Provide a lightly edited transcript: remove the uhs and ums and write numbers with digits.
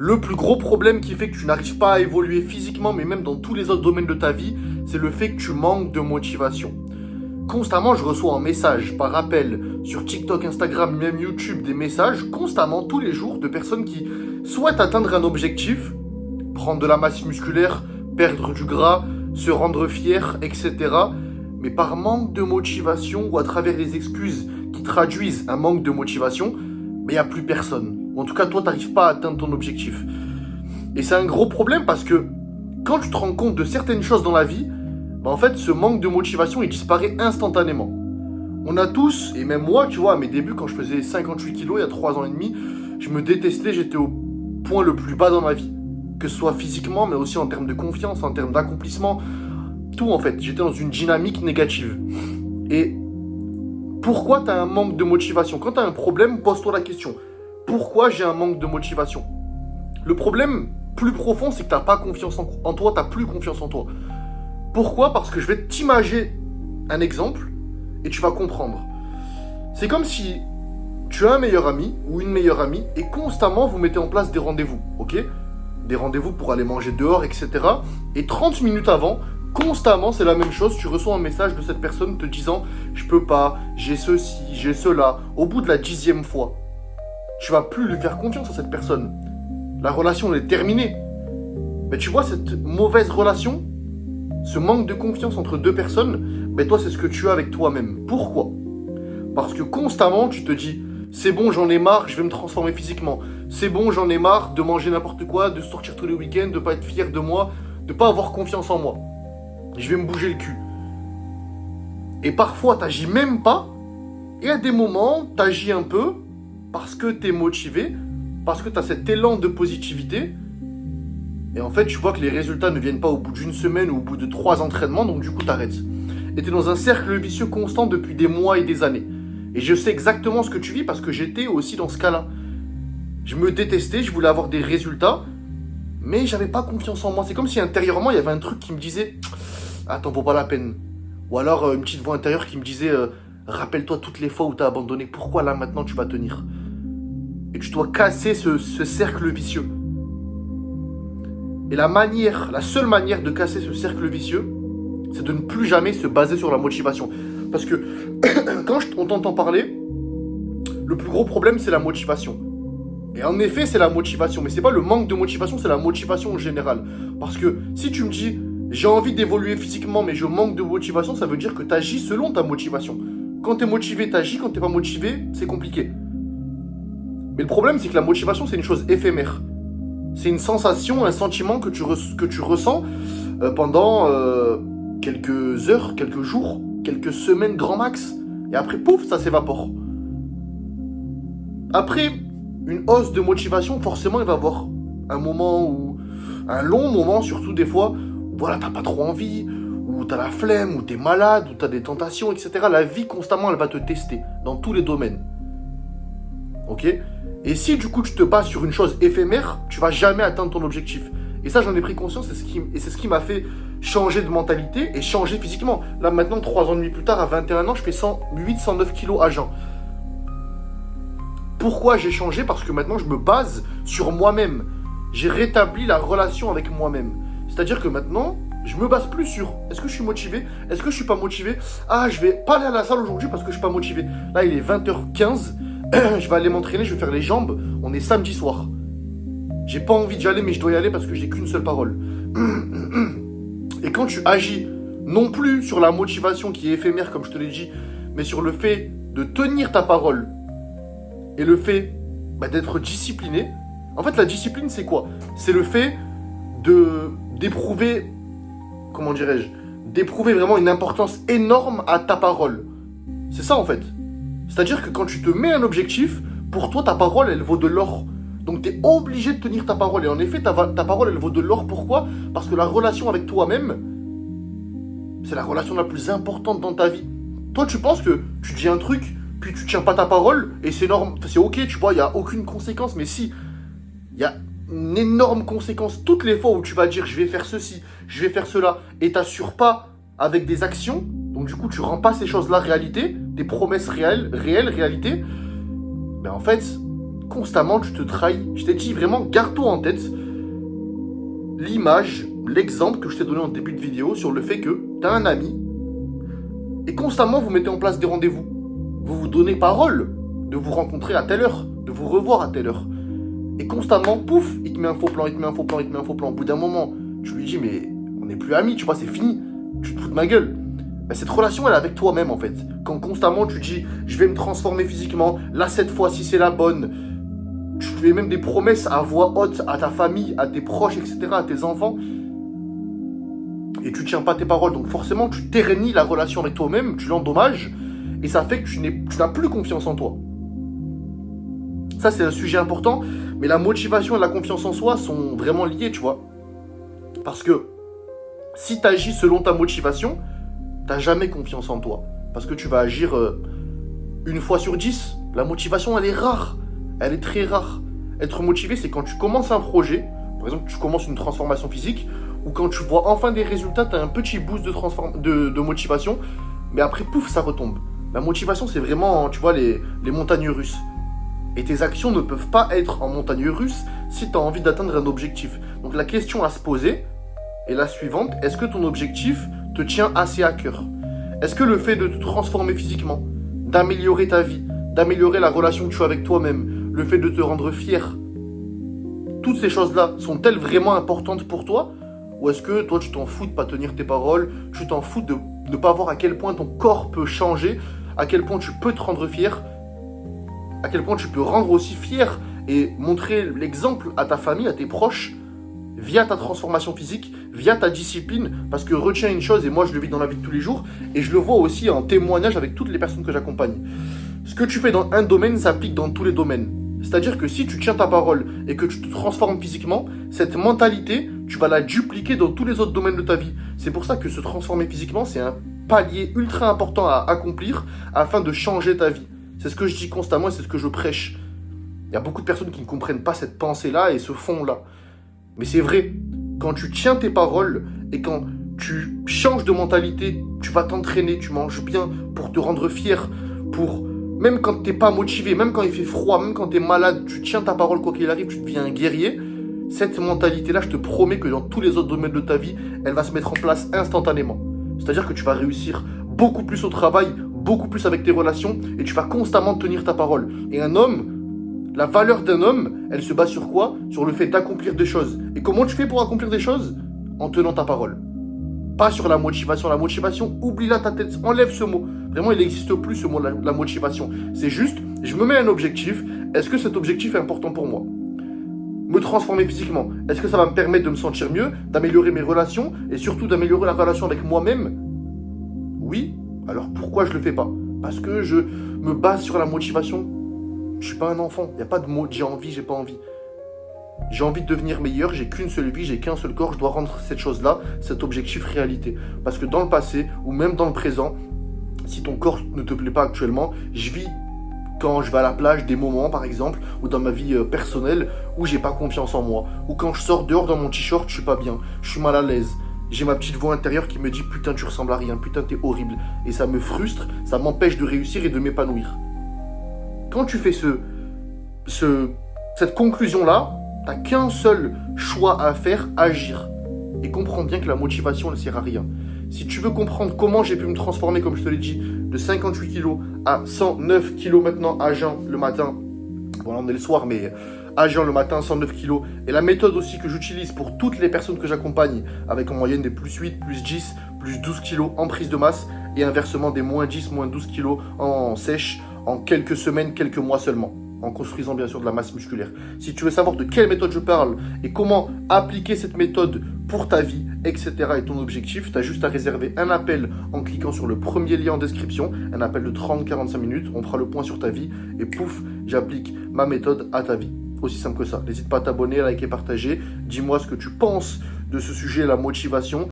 Le plus gros problème qui fait que tu n'arrives pas à évoluer physiquement, mais même dans tous les autres domaines de ta vie, c'est le fait que tu manques de motivation. Constamment, je reçois un message par appel sur TikTok, Instagram, même YouTube, des messages constamment, tous les jours, de personnes qui souhaitent atteindre un objectif, prendre de la masse musculaire, perdre du gras, se rendre fier, etc. Mais par manque de motivation ou à travers les excuses qui traduisent un manque de motivation, il n'y a plus personne. Ou en tout cas, toi, tu n'arrives pas à atteindre ton objectif. Et c'est un gros problème parce que quand tu te rends compte de certaines choses dans la vie, en fait, ce manque de motivation, il disparaît instantanément. On a tous, et même moi, tu vois, à mes débuts, quand je faisais 58 kilos il y a 3 ans et demi, je me détestais, j'étais au point le plus bas dans ma vie. Que ce soit physiquement, mais aussi en termes de confiance, en termes d'accomplissement, tout en fait. J'étais dans une dynamique négative. Et pourquoi tu as un manque de motivation? Quand tu as un problème, pose-toi la question. Pourquoi j'ai un manque de motivation? Le problème plus profond, c'est que tu n'as pas confiance en toi, tu n'as plus confiance en toi. Pourquoi? Parce que je vais t'imager un exemple et tu vas comprendre. C'est comme si tu as un meilleur ami ou une meilleure amie et constamment vous mettez en place des rendez-vous, ok? Des rendez-vous pour aller manger dehors, etc. Et 30 minutes avant, constamment, c'est la même chose. Tu reçois un message de cette personne te disant « Je peux pas, j'ai ceci, j'ai cela ». Au bout de la 10e fois, tu vas plus lui faire confiance à cette personne. La relation elle est terminée. Mais tu vois, cette mauvaise relation, ce manque de confiance entre deux personnes, toi, c'est ce que tu as avec toi-même. Pourquoi? Parce que constamment, tu te dis « C'est bon, j'en ai marre, je vais me transformer physiquement. C'est bon, j'en ai marre de manger n'importe quoi, de sortir tous les week-ends, de pas être fier de moi, de pas avoir confiance en moi. Je vais me bouger le cul. » Et parfois, t'agis même pas. Et à des moments, t'agis un peu parce que t'es motivé, parce que t'as cet élan de positivité. Et en fait, tu vois que les résultats ne viennent pas au bout d'une semaine ou au bout de 3 entraînements, donc du coup, t'arrêtes. Et t'es dans un cercle vicieux constant depuis des mois et des années. Et je sais exactement ce que tu vis parce que j'étais aussi dans ce cas-là. Je me détestais, je voulais avoir des résultats, mais j'avais pas confiance en moi. C'est comme si intérieurement, il y avait un truc qui me disait « Attends, vaut pas la peine ». Ou alors une petite voix intérieure qui me disait « Rappelle-toi toutes les fois où t'as abandonné, pourquoi là maintenant tu vas tenir ?» Et tu dois casser ce cercle vicieux. Et la seule manière de casser ce cercle vicieux, c'est de ne plus jamais se baser sur la motivation. Parce que quand on t'entend parler, le plus gros problème, c'est la motivation. Et en effet, c'est la motivation. Mais c'est pas le manque de motivation, c'est la motivation en général. Parce que si tu me dis, j'ai envie d'évoluer physiquement, mais je manque de motivation, ça veut dire que tu agis selon ta motivation. Quand tu es motivé, tu agis. Quand tu n'es pas motivé, c'est compliqué. Mais le problème, c'est que la motivation, c'est une chose éphémère. C'est une sensation, un sentiment que tu ressens pendant quelques heures, quelques jours, quelques semaines grand max. Et après, pouf, ça s'évapore. Après une hausse de motivation, forcément, il va y avoir un moment où... Un long moment, surtout des fois, où voilà, t'as pas trop envie, où t'as la flemme, où t'es malade, où t'as des tentations, etc. La vie, constamment, elle va te tester dans tous les domaines. Ok? Et si, du coup, tu te bases sur une chose éphémère, tu vas jamais atteindre ton objectif. Et ça, j'en ai pris conscience, et c'est ce qui m'a fait changer de mentalité et changer physiquement. Là, maintenant, 3 ans et demi plus tard, à 21 ans, je fais 108-109 kilos à jeun. Pourquoi j'ai changé? Parce que maintenant, je me base sur moi-même. J'ai rétabli la relation avec moi-même. C'est-à-dire que maintenant, je me base plus sur est-ce que je suis motivé? Est-ce que je suis pas motivé? Ah, je vais pas aller à la salle aujourd'hui parce que je suis pas motivé. Là, il est 20h15. Je vais aller m'entraîner, je vais faire les jambes. On est samedi soir. J'ai pas envie d'y aller, mais je dois y aller parce que j'ai qu'une seule parole. Et quand tu agis non plus sur la motivation qui est éphémère, comme je te l'ai dit, mais sur le fait de tenir ta parole et le fait d'être discipliné. En fait, la discipline, c'est quoi? C'est le fait d'éprouver, comment dirais-je, d'éprouver vraiment une importance énorme à ta parole. C'est ça, en fait. C'est-à-dire que quand tu te mets un objectif, pour toi, ta parole, elle vaut de l'or. Donc, tu es obligé de tenir ta parole. Et en effet, ta parole, elle vaut de l'or. Pourquoi? Parce que la relation avec toi-même, c'est la relation la plus importante dans ta vie. Toi, tu penses que tu dis un truc, puis tu tiens pas ta parole, et c'est ok, tu vois, il n'y a aucune conséquence. Mais si, il y a une énorme conséquence. Toutes les fois où tu vas dire, je vais faire ceci, je vais faire cela, et t'assures pas avec des actions, donc du coup, tu rends pas ces choses-là réalité, des promesses réelles, réalité, en fait, constamment tu te trahis. Je t'ai dit vraiment, garde-toi en tête l'image, l'exemple que je t'ai donné en début de vidéo sur le fait que tu as un ami et constamment vous mettez en place des rendez-vous. Vous vous donnez parole de vous rencontrer à telle heure, de vous revoir à telle heure. Et constamment, pouf, il te met un faux plan, il te met un faux plan, il te met un faux plan. Au bout d'un moment, tu lui dis, mais on n'est plus amis, tu vois, c'est fini. Tu te fous de ma gueule. Ben, cette relation, elle est avec toi-même, en fait. Quand constamment, tu dis, je vais me transformer physiquement, là, cette fois-ci, c'est la bonne. Tu fais même des promesses à voix haute à ta famille, à tes proches, etc., à tes enfants. Et tu tiens pas tes paroles. Donc forcément, tu ternis la relation avec toi-même, tu l'endommages. Et ça fait que tu n'as plus confiance en toi. Ça, c'est un sujet important. Mais la motivation et la confiance en soi sont vraiment liées, tu vois. Parce que si tu agis selon ta motivation, tu n'as jamais confiance en toi. Parce que tu vas agir une fois sur 10. La motivation, elle est rare. Elle est très rare. Être motivé, c'est quand tu commences un projet. Par exemple, tu commences une transformation physique. Ou quand tu vois enfin des résultats, tu as un petit boost de motivation. Mais après, pouf, ça retombe. La motivation, c'est vraiment, tu vois, les montagnes russes. Et tes actions ne peuvent pas être en montagne russe si tu as envie d'atteindre un objectif. Donc la question à se poser est la suivante. Est-ce que ton objectif te tient assez à cœur? Est-ce que le fait de te transformer physiquement, d'améliorer ta vie, d'améliorer la relation que tu as avec toi-même, le fait de te rendre fier, toutes ces choses-là sont-elles vraiment importantes pour toi? Ou est-ce que toi tu t'en fous de pas tenir tes paroles, tu t'en fous de ne pas voir à quel point ton corps peut changer, à quel point tu peux te rendre fier, à quel point tu peux rendre aussi fier et montrer l'exemple à ta famille, à tes proches, via ta transformation physique, via ta discipline, parce que retiens une chose, et moi je le vis dans la vie de tous les jours, et je le vois aussi en témoignage avec toutes les personnes que j'accompagne. Ce que tu fais dans un domaine s'applique dans tous les domaines. C'est-à-dire que si tu tiens ta parole et que tu te transformes physiquement, cette mentalité, tu vas la dupliquer dans tous les autres domaines de ta vie. C'est pour ça que se transformer physiquement, c'est un palier ultra important à accomplir afin de changer ta vie. C'est ce que je dis constamment et c'est ce que je prêche. Il y a beaucoup de personnes qui ne comprennent pas cette pensée-là et ce fond-là. Mais c'est vrai, quand tu tiens tes paroles et quand tu changes de mentalité, tu vas t'entraîner, tu manges bien pour te rendre fier, pour... Même quand t'es pas motivé, même quand il fait froid, même quand t'es malade, tu tiens ta parole quoi qu'il arrive, tu deviens un guerrier. Cette mentalité-là, je te promets que dans tous les autres domaines de ta vie, elle va se mettre en place instantanément. C'est-à-dire que tu vas réussir beaucoup plus au travail, beaucoup plus avec tes relations, et tu vas constamment tenir ta parole. Et un homme, la valeur d'un homme, elle se base sur quoi? Sur le fait d'accomplir des choses. Et comment tu fais pour accomplir des choses? En tenant ta parole. Pas sur la motivation. La motivation, oublie-la ta tête, enlève ce mot. Vraiment, il n'existe plus ce mot, la motivation. C'est juste, je me mets un objectif, est-ce que cet objectif est important pour moi? Me transformer physiquement, est-ce que ça va me permettre de me sentir mieux, d'améliorer mes relations, et surtout d'améliorer la relation avec moi-même? Oui. Alors pourquoi je le fais pas? Parce que je me base sur la motivation. Je suis pas un enfant, il n'y a pas de mot j'ai envie, j'ai pas envie. J'ai envie de devenir meilleur, j'ai qu'une seule vie, j'ai qu'un seul corps, je dois rendre cette chose-là, cet objectif réalité. Parce que dans le passé, ou même dans le présent, si ton corps ne te plaît pas actuellement, je vis quand je vais à la plage des moments par exemple, ou dans ma vie personnelle, où j'ai pas confiance en moi, ou quand je sors dehors dans mon t-shirt, je suis pas bien, je suis mal à l'aise. J'ai ma petite voix intérieure qui me dit « Putain, tu ressembles à rien, putain, t'es horrible ». Et ça me frustre, ça m'empêche de réussir et de m'épanouir. Quand tu fais cette conclusion-là, t'as qu'un seul choix à faire, agir. Et comprends bien que la motivation ne sert à rien. Si tu veux comprendre comment j'ai pu me transformer, comme je te l'ai dit, de 58 kg à 109 kg maintenant à jeun le matin, bon là on est le soir, mais à jeun le matin, 109 kg, et la méthode aussi que j'utilise pour toutes les personnes que j'accompagne, avec en moyenne des plus 8, plus 10, plus 12 kg en prise de masse, et inversement des moins 10, moins 12 kg en sèche, en quelques semaines, quelques mois seulement, en construisant bien sûr de la masse musculaire. Si tu veux savoir de quelle méthode je parle et comment appliquer cette méthode pour ta vie, etc. et ton objectif, tu as juste à réserver un appel en cliquant sur le premier lien en description, un appel de 30-45 minutes, on fera le point sur ta vie et pouf, j'applique ma méthode à ta vie. Aussi simple que ça. N'hésite pas à t'abonner, à liker, partager. Dis-moi ce que tu penses de ce sujet, la motivation.